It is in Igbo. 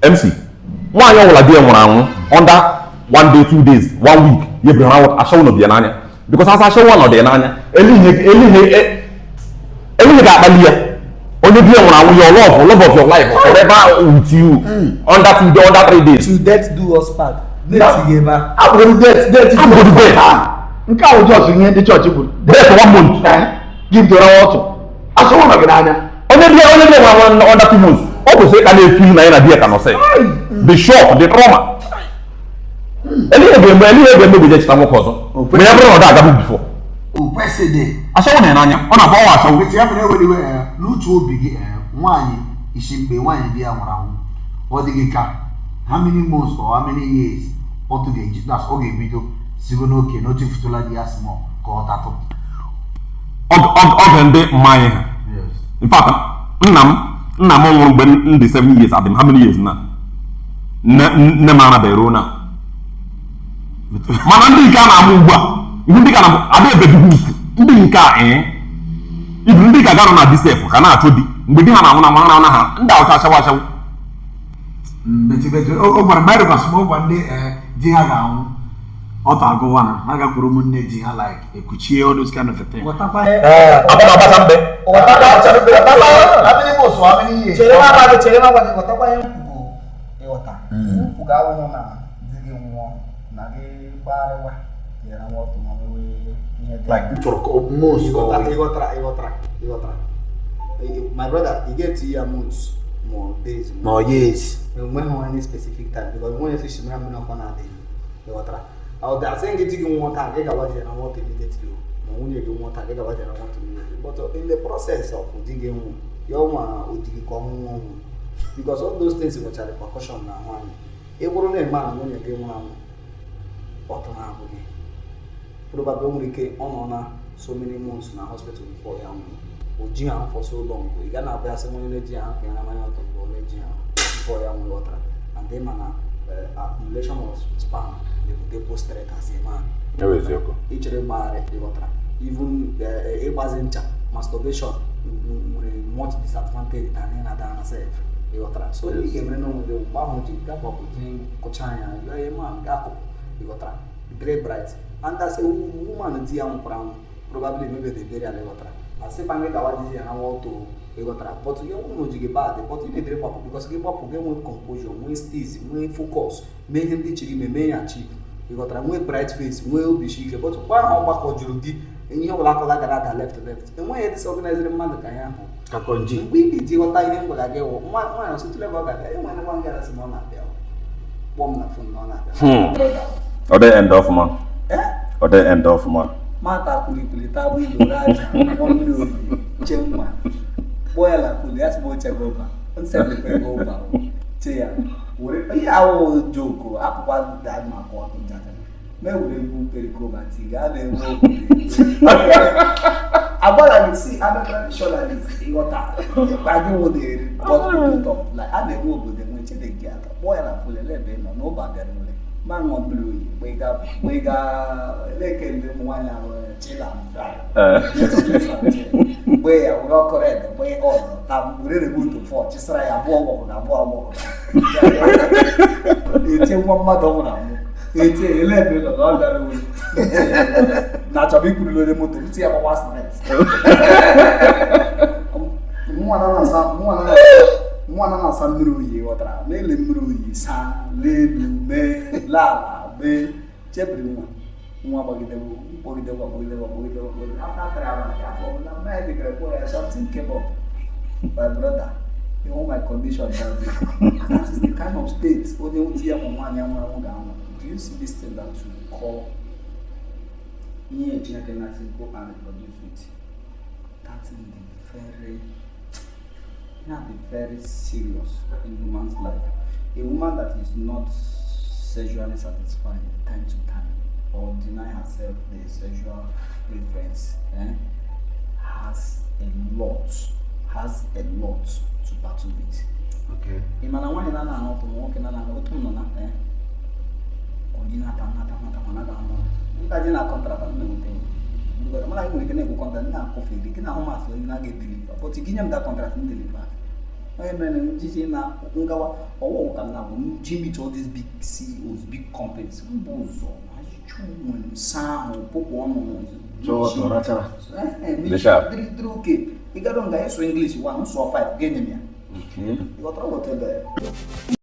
MC. Why you will be under 1 day, 2 days, 1 week? You bring out a show no be an because as I show one or the nanya, any got only be around your love of your life forever with you under 3 days. To death do us part. Death together. I'm going to death. I'm going to death. Nka just in the church people. Death for 1 month. Give the water. I saw one again. Only be under 2 months. Opposite can they feel na idea cannot say. The shock, the trauma. Any be just time cause. We never know that before. Oh, president. I saw one anya. On a power show. We have anywhere. No to be one is be one be around. What the gika? How many months or how many years? What to get? That's okay. Video. Sigonoke. Not if to like the small. Call that up. Of my. Yes. In fact, I'm when the 7 years. I've been how many years now? Nemana Berona. Manandi kana mugwa. Ndi kana abe bedu. Ndi nka If ndi ka garo na disef kana atodi. Mgbedi ha na na ha. Nda o cha shawa. Beti o mara mara ba small one day ji ha ga ota go wana. Ha ga kuru munne ji ha like ekuchie all those kind of thing. Watapa Abasambe. How many months or how many years? Chelema watapa yangu. Wata. Uga wo na digi wo na ge barewa. Era moto mawe. Like most my brother, he gets here months, more days, more years. When any specific time, because when you see me, I'm not gonna do it. Out there, saying getting water, I get what I want to get you. When you do water, I get what I want to do. But in the process of digging, you want to dig come because all those things which are repercussion now, one. It wouldn't a man when you get one. What on have probably came on so many months in a hospital before you for so long. You can have someone in the gym and a man before you water. And then accumulation of sperm, they post straight as a man. Each of them married the water. Even it wasn't masturbation much disadvantage than another self. So you can know the bounty gap of Cochina, you are a man, Gapo, you got very bright. And that's a woman probably maybe they bury a water. I say, I make our decision I want to but you won't get bad, but you need to up because give up again with composure, with steeze, with focus, make him teach him, may achieve. You got a bright face, will be chic, but why how back or Judy, and you will like that left. And why this organizing man that I am? Kakonji, we did what I am, but I get one or two level that I want to get us on that bell. Woman from that. Or the end of man. Or the end of man. Mata kulita window that chema boy la kulias mo chagoba on sempre pegoba tia we ya o joko apa da ma ko to jata me we bu perikoba tiga le mo abala ni see other traditionalists igota pagi wo de but to like ade wo go de mo che de gata boy la kulele be no ba de mo man on blue wake up like in the one chill we are not correct we all I'm really good to for just try a bow it's a one madonna it's a level of all that not a big people to see about what's next Mwana sa mruyi otra lele mruyi sa lelu me la be chepri mwa bagide after na medic report something came up my brother you know my condition that is the kind of state only utia mwanya do you see this thing that you call here tina can go and reproduce with that is the very can be very serious in a woman's life. A woman that is not sexually satisfied time to time or deny herself the sexual preference has a lot to battle with. Okay. Imana wani nana anoto mwoke nana anoto mnana Kondina tamata managa amo. Nkaji na contract na mteni. Because mala hiyo nikene ku contract na kofi dikina homa so na get deliver. But ikinya mda contract ni deliver. onye mere njiji na ngawa ọwụ ka na meet all these big CEOs, big companies. Mbụ ụzọ ajụjụ nwere nsa ahụ pụpụ ọnụ okay. You got on the English one, so 5 game. You got